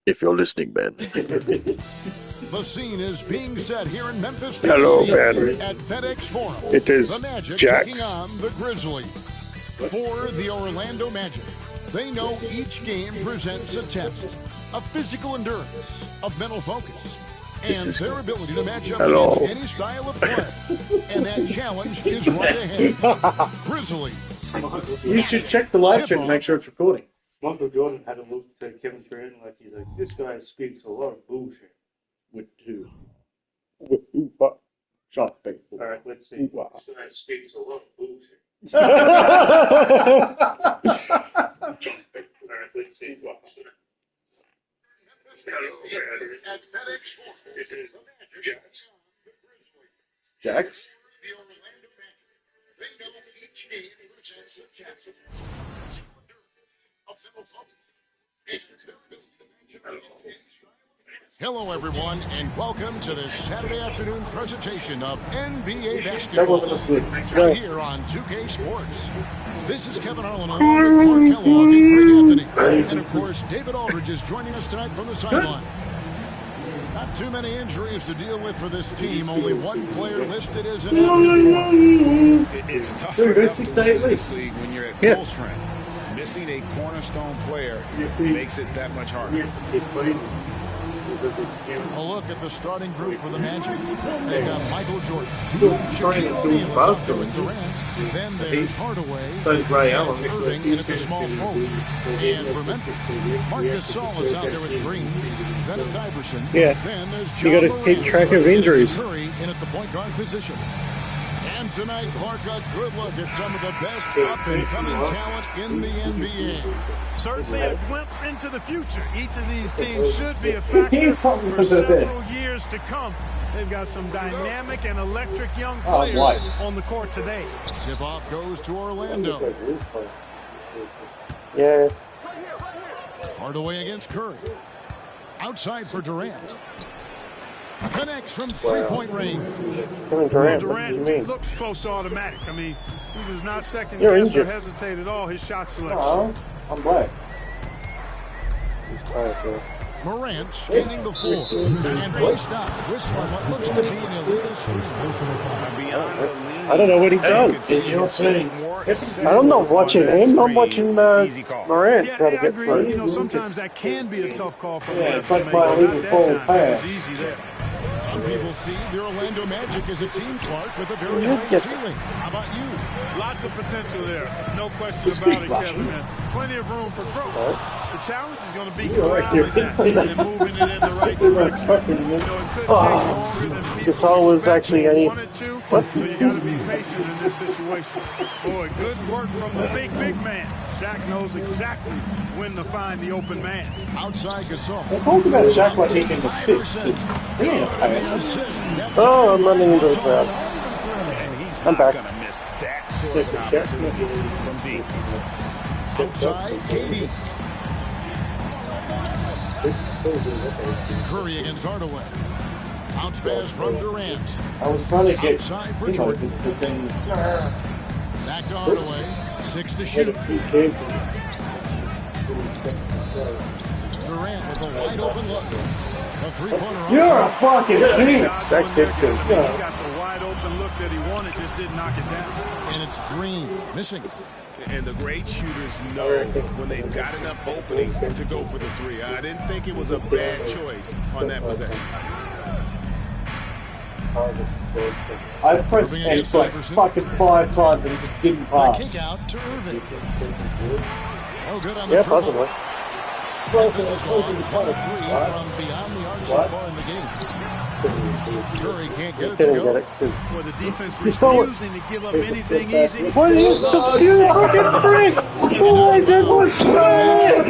If you're listening, Ben. The scene is being set here in Memphis, Hello, Tennessee, Ben. at FedEx Forum. It is the Magic Jax. taking on the Grizzlies. For the Orlando Magic, they know each game presents a test of physical endurance, of mental focus, and their ability to match up against any style of play. And that challenge is right ahead. Grizzlies. You should check the live check and make sure it's recording. Michael Jordan had a look to Kevin Durant like he's like, this guy speaks a lot of bullshit. With who? With who? But shot people. All right, let's see. Wow. This guy speaks a lot of bullshit. All right, let's see. At FedEx Forum, It is Jax. Jax? the Orlando Magic, they know each game presents a test of physical endurance, of mental focus, and their ability to match up against any style of play. Hello, everyone, and welcome to this Saturday afternoon presentation of NBA basketball. That wasn't as good. Right here on 2K Sports. This is Kevin Harlan along with Clark Kellogg and Greg Anthony. And, of course, David Aldridge is joining us tonight from the sideline. Not too many injuries to deal with for this team. Only one player listed as an active. It's tough Sure, enough it's 6 to 8 win weeks. this league when you're at Yeah. full strength. Missing a cornerstone player makes it that much harder. A look at the starting group for the Magic. They've got Michael Jordan. Trying to do faster with Durant. Then there's Hardaway. So is Ray Allen. That's Irving in at the small forward. And for Memphis, Marcus Saul is out there with Green. Then it's Iverson. Yeah. Then there's You John gotta keep Morant. track of injuries. Curry in at the point guard position. And tonight, Clark, a good look at some of the best up-and-coming talent in the NBA. Certainly a glimpse into the future. Each of these teams should be a factor something for for the bit. several years to come. They've got some dynamic and electric young Oh, players boy. on the court today. Tip-off goes to Orlando. Yeah. Hardaway against Curry. Outside for Durant. Connects from three-point range. Kevin Durant, what do Durant you mean? looks close to automatic. I mean, he does not second You're guess or injured. hesitate at all his shot selection. Oh, I'm black. He's tired, bro. Morant gaining the floor. And play stops. Whistling what looks to be an illegal screen. I don't know what he done. I'm not watching him. I'm watching Morant Yeah, try to I get agree. through. You know, sometimes that can be a tough call for the Yeah, refs it's to like make. my But legal not that forward time. pass. It was easy there. Some people see the Orlando Magic as a team, Clark, with a very You high get- ceiling. How about you? Lots of potential there. No question Speak about it, Russian. Kevin. And plenty of room for growth. The challenge is going to be You're right corralling here. that and moving it in the right direction. You know, it could take longer than people Gasol was actually expected or any- wanted to, so you got to be patient in this situation. Boy, good work from the big man. Shaq knows exactly when to find the open man. Outside Gasol. They talk about Shaq like he can assist. He ain't a passer. Oh, I'm running into the crowd. And he's I'm not back. going to miss that sort of opportunity from deep. Outside KD. Curry against Hardaway. Bounce pass from Durant. I was trying to get, Outside for you know, Jordan. the thing. Back to Hardaway. 6 to shoot. Durant with a wide open look. The three-pointer. You're a fucking genius. That kid could. He got the wide open look that he wanted, just didn't knock it down. And it's Green missing. And the great shooters know when they've got enough opening to go for the three. I didn't think it was a bad choice on that possession. I pressed X like fucking 5 times and it just didn't The pass. kick out to Irving. Oh, good on the Yeah, dribble. possibly. This is gone. 1 of 3 from beyond the arc so far in the game. Curry can't get it to Didn't go. get it. 'Cause Well, the defense He stole it. refusing to give up anything easy. What are you, you fucking prick? Oh, I said, what's square?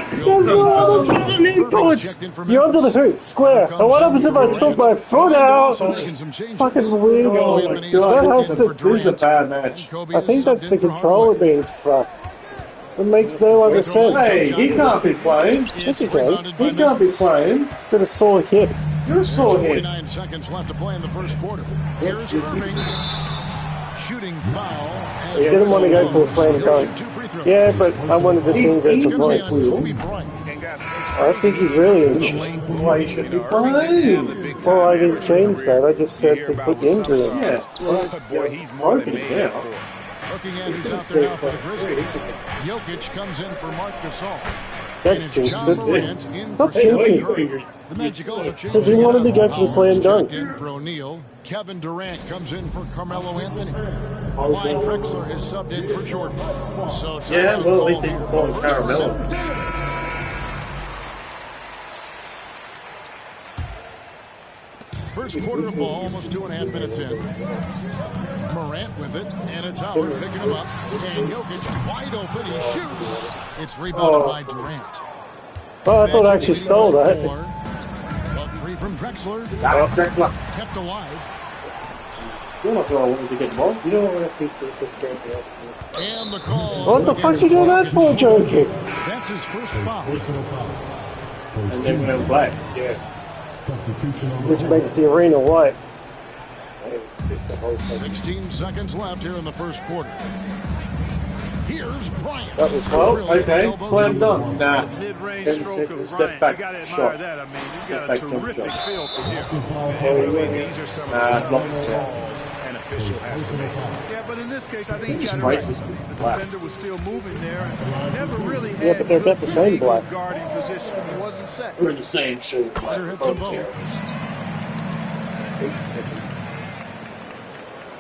You're under the hoop, square. And what happens if I took my foot out? Fucking weirdo. Oh my god, this is a bad match. I think that's the controller being fucked. It makes no other sense. Hey, he can't be playing. Yes, he can. He can't be playing. Got a sore hip. You're a sore head. 49 seconds left to play in the first quarter. Here's Irving. Shooting foul. He didn't want to go for a slam dunk. Yeah, but I wanted to see him get some points. And guys, I think he's really injured. Why you should be playing? Well, I didn't change that. I just said to put the injury in. Yeah, well, boy, he's more than made up for. Looking at who's out there now for the Grizzlies. Jokic comes in for Marc Gasol. That's jinxed it. Stop jinxing. The Magic also changed. Because he wanted to go for the slam dunk. In for O'Neal. Kevin Durant comes in for Carmelo Anthony. Clyde Drexler is subbed in for Jordan. So yeah, well, at least they can call him Caramel. First quarter of ball, almost 2.5 minutes in. Morant with it, and it's Howard picking him up. And Jokic wide open, he shoots. It's rebounded by Durant. Oh, I thought I actually stole that. A three from Drexler. That was Drexler. Kept alive. You're not going to want to get more. You don't want to keep this And the call. What the fuck you doing that for, Jokic? That's his first foul. And then went black. Yeah. Which makes the arena white. 16 seconds left here in the first quarter. Here's Bryant. That was okay. Slam dunk. Nah. Mid-range Kevin stroke Smith, of step Bryant. back You got to admire shot. that. I mean, he's Step got a back jump terrific shot. feel for here. These are some of the toughest calls an official has to make. Yeah, but in this case, I think he He's got it right. racist. The Black. defender was still moving there and never really had Yeah, but they're about the same good black. guarding position. He wasn't set. We're in the same shoe. Under hits them both.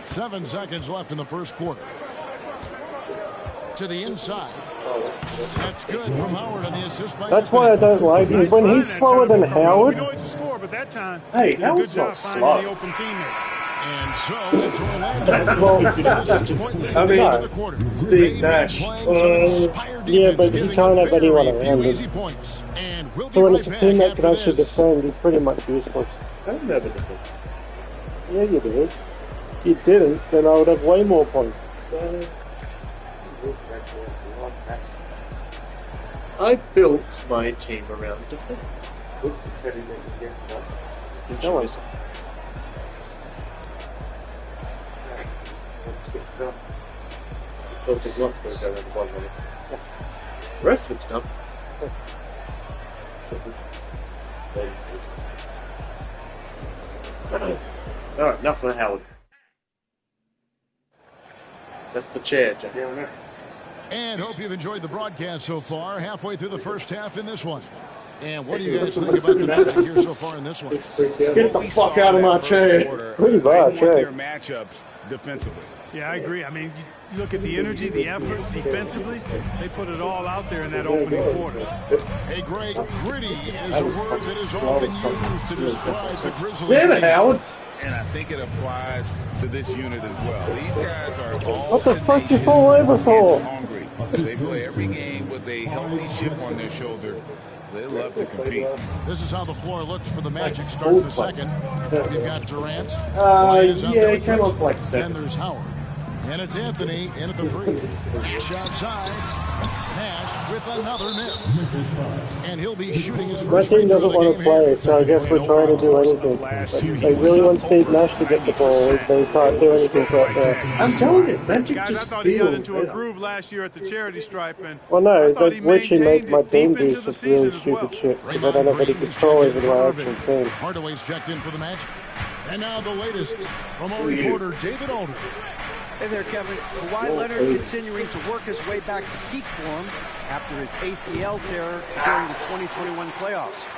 7 seconds left in the first quarter. To the inside. That's good from Howard on the assist by That's why I don't like him. When he's slower than Howard. We know he's a scorer, but that time, Hey, he did a Howard's good not job finding slow. the open teammate. And so it's Orlando. I mean, Steve Nash. Yeah, but he can't have anyone around him. So when it's a team that can actually defend, he's pretty much useless. I never did this. Yeah, you did. If you didn't, then I would have way more points. I built my team around defense. What's the Teddy that you get? No one. Focus not going to go around the bottom of it. The rest of it's done. Alright, enough for Howard. That's the chair, Jack. And hope you've enjoyed the broadcast so far. Halfway through the first half in this one. And what do you guys think about the Magic here so far in this one? Get the fuck out of my chair. Pretty bad, Their matchups defensively. Yeah, I agree. I mean, you look at the energy, the effort defensively, they put it all out there in that opening quarter. Hey, Greg, gritty is a word that is often used to describe the Grizzlies. Damn it, Howard. And I think it applies to this unit as well. These guys are all What the fuck you fall over for? hungry. They play every game with a healthy chip on their shoulder. They love to compete. This is how the floor looks for the Magic. Start the second. We've got Durant. Bryant is out Yeah, there he with came Drexler. off like Then second. there's Howard. And it's Anthony in at the three. Nash outside. Nash with another miss. And he'll be shooting his My first free team throw of doesn't the want game to play, here. so I guess we're trying to do anything. They really want Steve Nash to get the ball, so we can't do anything right there. I'm telling you, Magic Guys, I just thought he got feels into a better. groove last year at the charity stripe, and Well, no, I thought they he literally make maintained my it team deep do into the some really season as well. stupid shit, because I don't have any control over my actual team. Hardaway's checked in for the Magic. And now the latest from our reporter, David Alder. Hey there, Kevin. Kawhi Leonard continuing to work his way back to peak form after his ACL tear during the 2021 playoffs.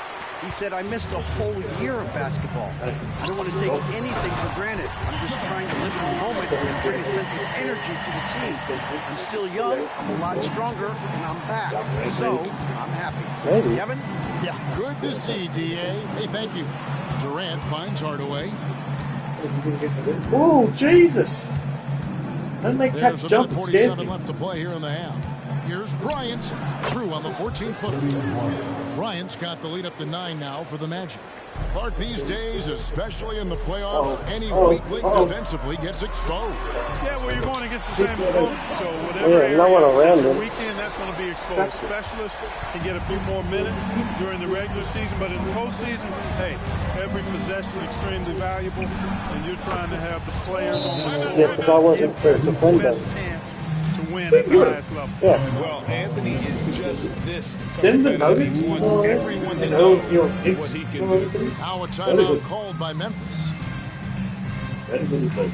He said, I missed a whole year of basketball. I don't want to take anything for granted. I'm just trying to live in the moment and bring a sense of energy to the team. I'm still young, I'm a lot stronger, and I'm back. So, I'm happy. Maybe. Kevin? Yeah, good to see, D.A. Hey, thank you. Durant finds Hardaway. Oh, Jesus. Don't make There's cats jump about and scare 47 me. left to play here in the half. Here's Bryant. True on the 14-footer. Bryant's got the lead up to 9 now for the Magic. Clark, these days, especially in the playoffs, any weak link defensively gets exposed. Yeah, well, you're going against the same opponent, so whatever Yeah, no one around area him. weekend, that's going to be exposed. Specialists can get a few more minutes during the regular season, but in the postseason, hey, every possession extremely valuable, and you're trying to have the players on the floor. Yeah, because I wasn't the defender. best chance to win at the highest level. Yeah. Well, Anthony is just this Then the competitive. Nuggets, He wants everyone to and know your what Knicks, he can do. Now a timeout called by Memphis. Very good result.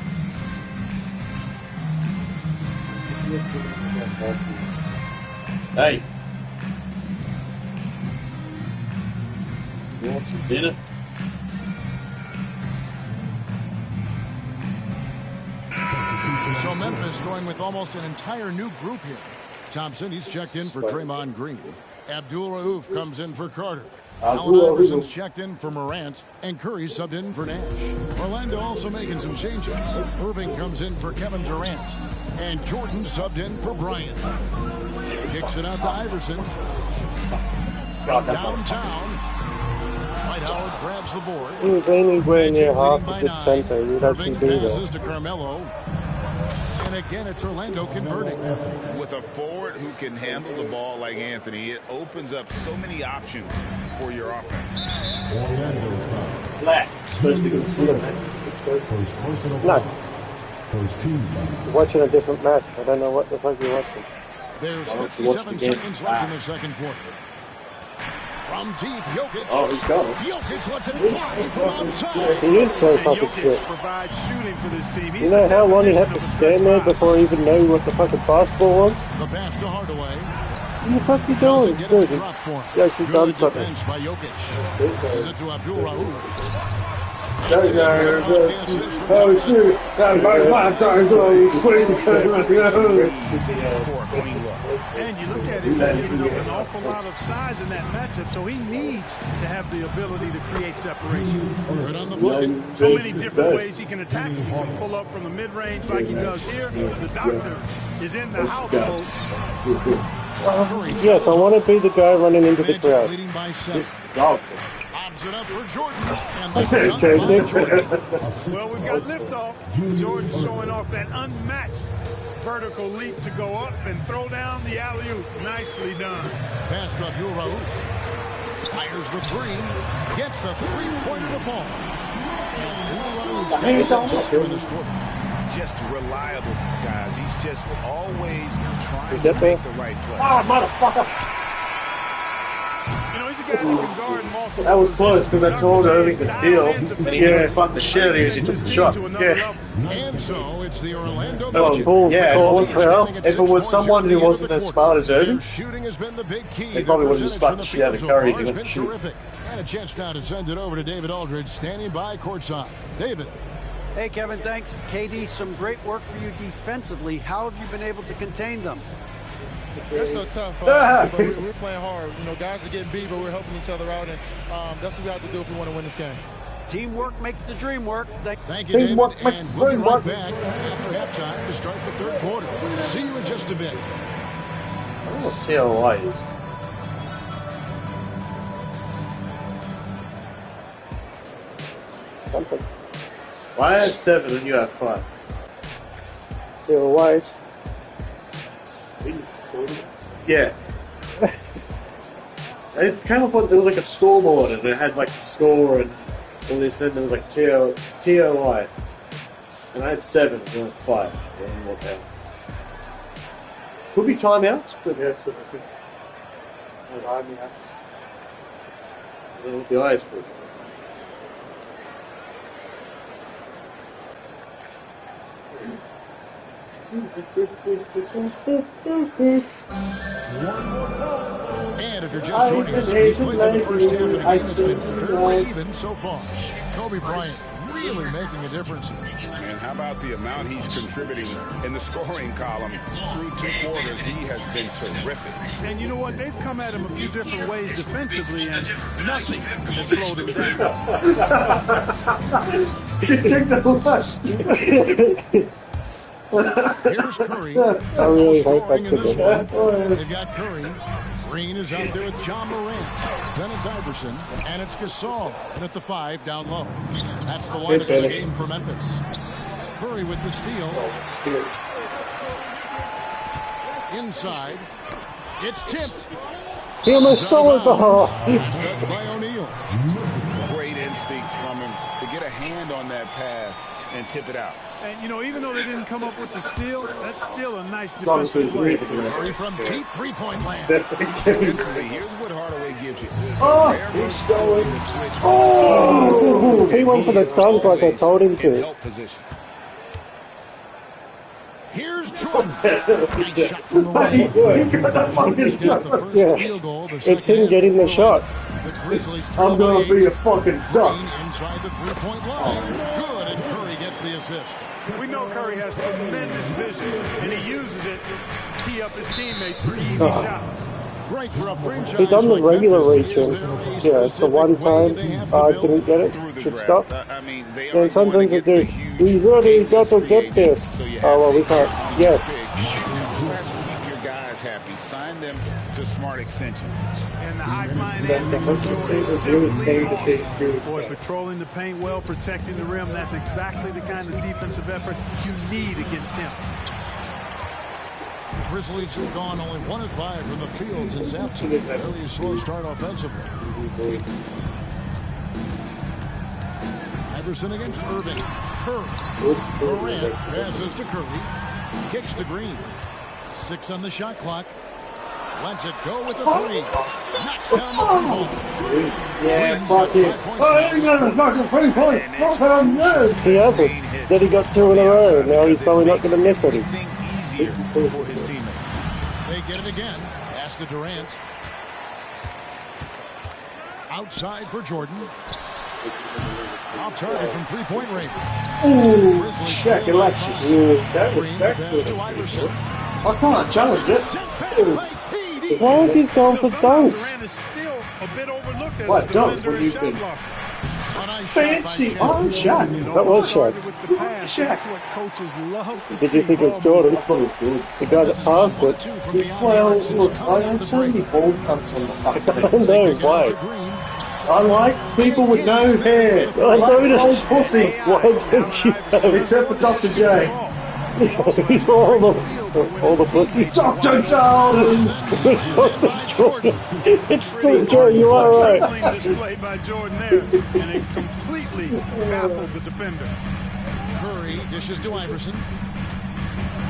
Hey. You want some dinner? So Memphis going with almost an entire new group here. Thompson, he's checked in for Draymond Green. Abdul Rauf comes in for Carter. Allen Iverson's checked in for Morant, and Curry subbed in for Nash. Orlando also making some changes. Irving comes in for Kevin Durant, and Jordan subbed in for Bryant. Kicks it out to Iverson. From downtown, Dwight Howard grabs the board. He was anywhere near half by a good 9. center. You'd actually Irving do passes that. to Carmelo. And again, it's Orlando converting. With a forward who can handle the ball like Anthony, it opens up so many options for your offense. Black. Supposed to be good steal, man. No. You're watching a different match. I don't know what the fuck you're watching. There's Well, 57 watch the game. seconds left in the second quarter. From deep, Jokic. Oh, he's got it. Jokic lets it fly from outside. He is so And fucking Jokic shit. provides shooting for this team. You know how long he had to stand there before he even knew what the fucking basketball was? The pass to Hardaway. What the fuck you doing? Doesn't get it Dude, to drop for him. he actually done Good something. defense by Jokic. This is it to Abdul Rauf. Oh, shoot. And you look at him, he's giving up an awful lot of size in that matchup, so he needs to have the ability to create separation. Right on the bucket. So many different ways he can attack. He can pull up from the mid-range like he does here. The doctor is in the household. Yes, I want to be the guy running into the Magic crowd. leading by 7. This doctor. Lobs it up for Jordan. And they dunk by Jordan. Well, we've got liftoff. Jordan showing off that unmatched vertical leap to go up and throw down the alley-oop. Nicely done. Pass to Abdul Rauf. Fires the 3. Gets the 3-pointer to fall. And Abdul Rauf's got 6 here in this quarter. Just reliable, guys. He's just always trying You to get make there? the right play. Ah, motherfucker! You know, he's a guy that can guard multiple. That was close because I told Irving to steal, and and he didn't fuck the shit out of you as he took the shot. Yeah. And so it's the Orlando Oh, Magic. Cool. yeah, Cool. if it was someone who wasn't as smart as Irving, Their shooting has been the big key. they probably Their would've just percentage slapped from the shit out of field Curry so if far he has didn't been shoot. terrific. And a chance now to send it over to David Aldridge, standing by courtside. David. Hey, Kevin, thanks. KD, some great work for you defensively. How have you been able to contain them? That's so tough. But we're playing hard. You know, guys are getting beat, but we're helping each other out, and that's what we have to do if we want to win this game. Teamwork makes the dream work. Thank you, David. And we'll be right back after halftime to start the third quarter. See you in just a bit. I don't know what TOI is. Something. Why I have 7 and you have 5? There were ways. Yeah. It came up with, it was like a scoreboard and it had like the score and all this, then there was like TOI. And I had 7 and you had 5. I don't know what that. Could be timeouts, but yeah, so I think. The eyes for And if you're just joining us, we played in the first half of the game. It's been fairly even so far. Kobe Bryant really making a difference. And how about the amount he's contributing in the scoring column through 2 quarters? He has been terrific. And you know what? They've come at him a few different ways defensively, and nothing has slowed him down. Here's Curry. I really hope Scoring that's in this a one. They've got Curry. Green is out there with John Morant. Then it's Iverson. And it's Gasol. And at the 5, down low. That's the lineup of the game for Memphis. Curry with the steal. Inside. It's tipped. He almost stole it. Touched by O'Neal. Great instincts from him to get a hand on that pass and tip it out. And, you know, even though they didn't come up with the steal, that's still a nice defensive play. Curry from deep three-point land. Here's what Hardaway gives you. Oh, he's stolen. Oh, he went for the dunk like I told him to. Here's Jordan. Nice shot from the line. He got the fucking shot. Yeah, it's him getting the shot. The Grizzlies I'm going to be a fucking duck. Inside the three-point line. Good, and Curry gets the assist. We know Curry has tremendous vision, and he uses it to tee up his teammates for easy shots. Great for a franchise. He done the like regular Memphis. reaching. Yeah, it's the one time I didn't get it. Should stop. And sometimes they do. We really got to get this. Oh, well, we can't. Yes. Keep your guys happy. Sign them to smart extensions. And the high-flying antics of Jordan is simply awesome. Boy, patrolling the paint well, protecting the rim, that's exactly the kind of defensive effort you need against him. The Grizzlies have gone only 1 of 5 from the field since halftime. Very slow start offensively. Iverson against Irving. Curry. Durant passes to Curry. Kicks to Green. 6 on the shot clock. Lets it go with the 3. Knocks down the 3-ball. Yeah, fuck it. Oh, he got a fucking 3-point. Fuck him, no. He hasn't. Then he got 2 in a row. Now he's probably not going to miss any. For his teammates. They get it again. Pass to Durant. Outside for Jordan. Off target from three-point range. Ooh, check election. That was Green pass to Iverson. I can't challenge it. Why aren't he going for dunks? Durant is still a bit overlooked as What, a defender dunks? What do you and shot think? blocker. Fancy on shot. That was shot. That's what coaches love to Did you think it was Jordan? The guy that passed it. Well, look, I had so many ball cuts on the fucking No, why? I like people with no hair. I noticed. Old pussy. Why didn't you have it? Except for Dr. J. all the pussy. Dr. Jordan! It's still Jordan, you are right. Displayed by Jordan there, and it completely baffled the defender. Curry dishes to Iverson.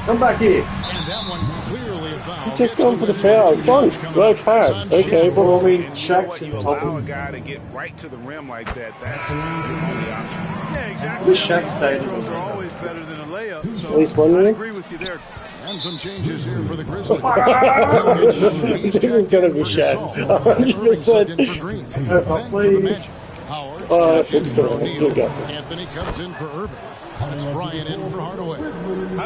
Come back here. And that one clearly a foul. Just going for the foul. Don't work hard. Okay, Well, I mean, You Shaq's allow a guy to get right to the rim like that. That's your only option. Yeah, exactly. The Shaq stayed. Those are always better than a layup. So At least one I ring? agree with you there. And some changes here for the Grizzlies. This is going to be Shaq. 100%. Please. Howard It's good. You got it. Anthony comes in for Irving. That's Bryant in for Hardaway. I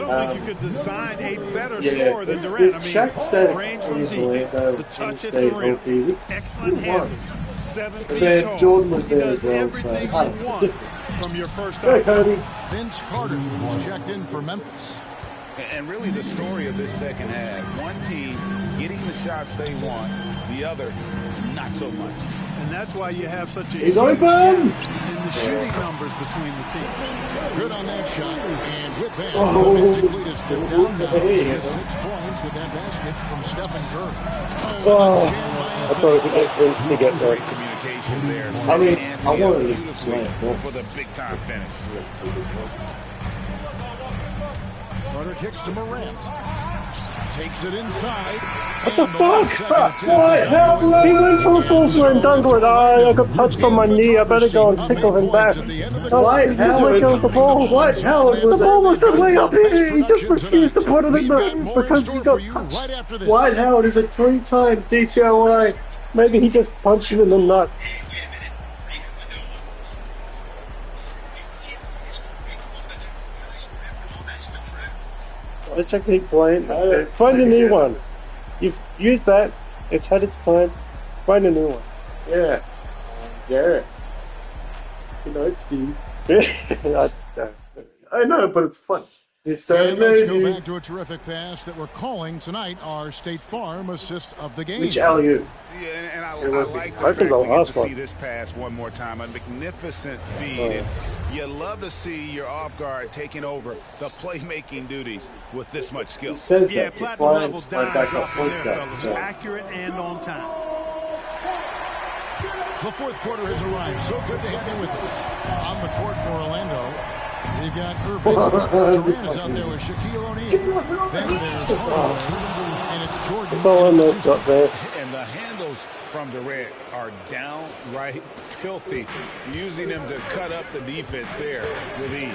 don't think you could design a better Yeah, scorer than Durant. I mean, Shaq stayed range from deep, Orlando. the touch He at the stayed rim, healthy. excellent He won. handle, 7 And feet then tall. Jordan was He there does as well, so everything I you don't want know. from your first Hey, time. Cody. Vince Carter was checked in for Memphis. And really the story of this second half, one team getting the shots they want, the other not so much. And that's why you have such a He's huge open! gap in the shooting numbers between the teams. Good on that shot. And with that, Oh. magically to step down now to just 6 points with that basket from Stephen Curry. Oh, I thought we could get Vince to get there. Great communication there. I mean, Anthony I wanted up to beautifully play more. for the big time finish. Carter kicks to Morant. Takes it inside. What the fuck? What? Hell, He went for a full swing dunk with, I got touched on my knee, I better go and tickle him back. Dwight Just let go of the ball. Dwight Howard was The ball was way up here, he just refused to put it in the, because he got touched. Dwight Howard is a 3-time DPOI. Maybe he just punched him in the nut. Why should I keep playing? Find a new one. You've used that. It's had its time. Find a new one. Yeah. Garrett. You know, it's Steve. I know, but it's fun. And let's go back to a terrific pass that we're calling tonight our State Farm assist of the game. Which alley-oop? Yeah, and I like the I fact think the we get last to see one. this pass one more time. A magnificent feed. And you love to see your off guard taking over the playmaking duties with this much skill. He says Yeah, that. platinum level Defines my dive backup drop in point there, guard. fellas. So. Accurate and on time. The fourth quarter has arrived. So good to have you with us. On the court for Orlando, we've got Irving. Durant is out there with Shaquille O'Neal. Then there's Hardaway, and it's Jordan. That's all I messed up there. And the handles from Durant are downright filthy, using him to cut up the defense there with ease.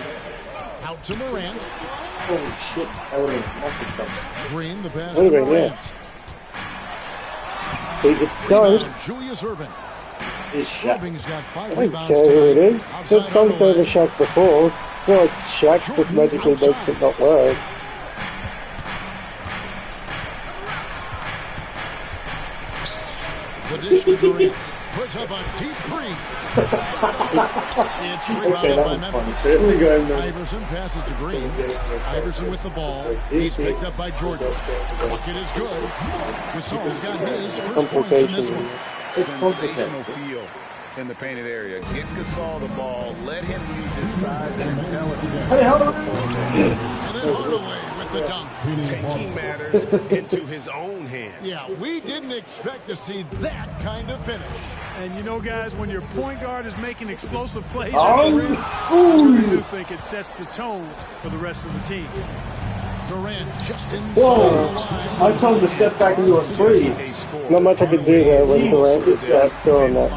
Out to Morant. Holy shit. That would have been massive trouble. Green, the pass to Morant. Beat it done. Julius Irving. Irving's got 5 I don't rebounds. care who it is. They've dunked over Shaq before. It's not like Shaq just magically makes it not work. The dish to Durant. Puts up a deep three. It's rebounded by Memphis. Iverson passes to Green. Iverson with the ball. He's picked up by Jordan. Bucket is good. Gasol's got his first points in this one. Sensational feel in the painted area. Get Gasol the ball. Let him use his size and intelligence. And then Hardaway with the dunk. Taking matters into his own hands. Yeah, we didn't expect to see that kind of finish. And you know, guys, when your point guard is making explosive plays at the rim, I do think it sets the tone for the rest of the team. Durant just inside Whoa! the line. I told him to step back into a three. Not much I can do there when Durant is still on that.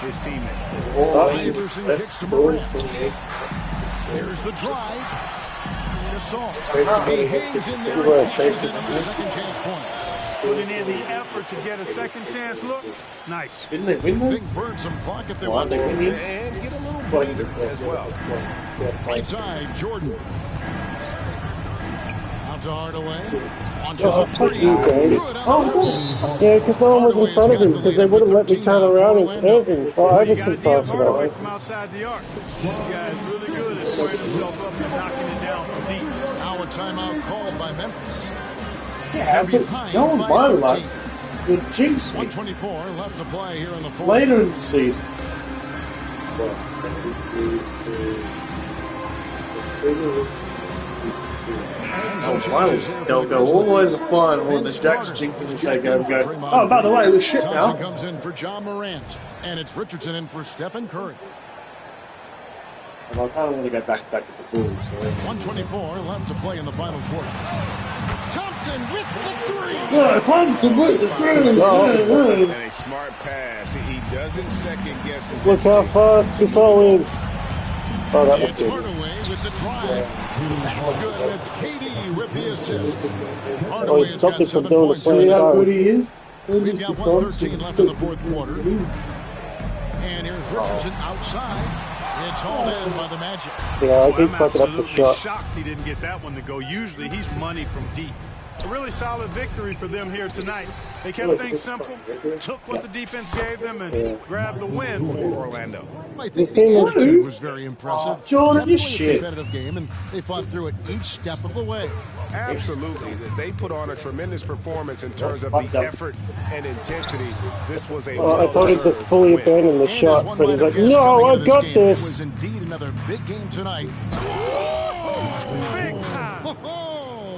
His teammate. Iverson kicks to Morant. There's the drive. Gasol. He hangs in there and cashes in on the second chance points. Putting in the effort to get a second chance look. Nice. Didn't they win that? They can burn some clock if they want to. And get a little breather as well. Right side, Jordan. Out to Hardaway. Launches a three. Good on the Yeah, because no one was in front of him because they wouldn't let me turn around and Irving or Iverson pass it Hardaway out. from outside the arc. This guy is really good at squaring himself up and knocking it down from deep. Now a timeout called by Memphis. Yeah, but no one bought a lot. The jinx me 124 left to play here in the fourth. later in the season. They'll go all the way to the final when the Jacks jinxing take over and go, oh, by the way, we're shit now. Thompson comes in for John Morant, and it's Richardson in for Stephen Curry. And I kind of want to go back to the Bulls. So 124 left to play in the final quarter. Thompson with the three. yeah, Thompson with the three. And a smart pass. He doesn't second guess his Look how fast Gasol is. Oh, that was It's good. Hardaway with the drive. That's good. It's KD with the assist. Oh, he's stopped it from doing the See same how good time. he is? We've got 113 left in the fourth quarter. And here's Richardson outside. It's hauled in by the Magic. Yeah, I keep I'm fucking up the absolutely shot. shocked he didn't get that one to go. Usually he's money from deep. A really solid victory for them here tonight. They kept things simple, took what the defense gave them, and grabbed the win for Orlando. I think This team is attitude was very impressive. Jordan, you Definitely a shit. competitive game, and they fought through it each step of the way. Absolutely. They put on a tremendous performance in terms of the effort and intensity. This was a I told him to fully abandon the And shot, there's one but he's minor like, guess no, coming I into got game. It this. was indeed another big game tonight. Big time.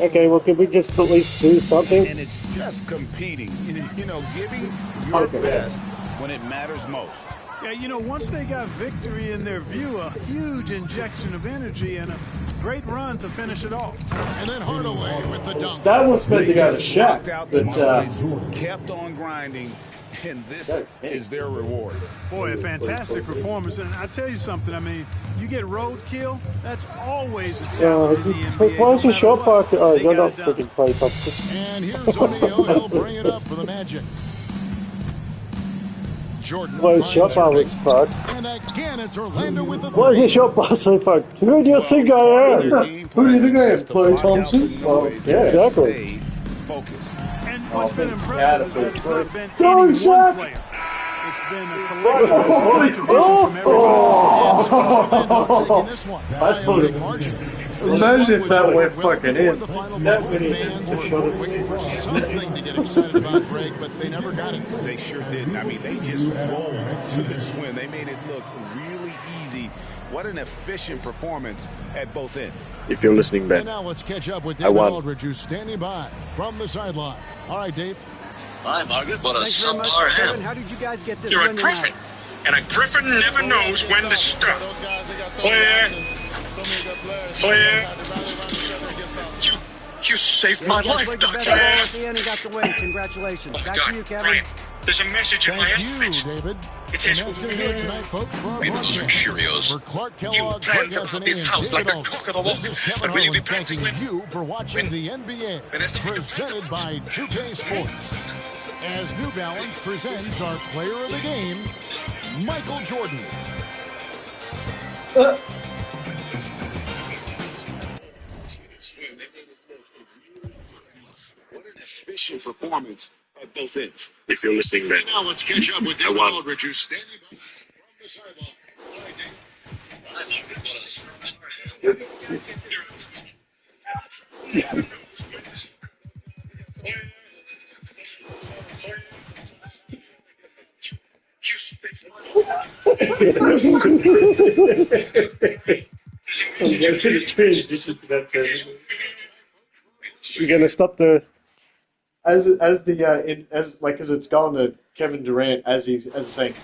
Okay, well, could we just at least do something? And it's just competing, giving your best when it matters most. Yeah, you know, once they got victory in their view, a huge injection of energy and a great run to finish it off. And then Hardaway with the dunk. That was meant to go to Blocked Shaq, out the but noise, kept on grinding, and this is their reward. Boy, a fantastic performance. And I tell you something, I mean, you get roadkill, that's always a challenge in the NBA. Why is your shot what, back? Oh, they you're got not it done. freaking play, Thompson. And here's O'Neal. He'll bring it up for the Magic. Jordan. Well, his shot bar was fucked. And again, it's Orlando with the Why is three. your shot bar so fucked? Who do you think I am? who do you think I am, Clay Thompson? Well, yeah. Exactly. Focus. And what's been Offense impressive is that out it's of not been Go, any one Shaq! player. It's been a collective contribution from everybody. Taking this one by a big margin. Imagine if that went Well fucking before in. the final That ball, many fans fans were waiting for something to get excited about, Greg, but they never got it. They sure didn't. I mean, they just rolled to this win. They made it look really easy. What an efficient performance at both ends. If you're listening, And Ben, now let's catch up with I David won. Aldridge, who's standing by from the sideline. All right, Dave. Hi, Margaret. What a Thanks very much, subpar Kevin. ham. How did you guys get this You're a win tonight? triffin. And a griffin never knows when to stop. Clear. Clear. You saved my life, Doctor. At the end and got the win. Congratulations. Oh, Back God, to you, Kevin. Brian, there's a message in my Thank you, helmet. David. It is maybe those are Cheerios. You ran about this house like the cock of the walk. But will you be back to win? You for watching the NBA, presented by 2K Sports. As New Balance presents our player of the game, Michael Jordan. What an efficient performance at both ends. If you're listening, Ben. Now let's catch up with David Aldridge, who's standing by from the sideline. You're gonna stop the as it's going to Kevin Durant as he's saying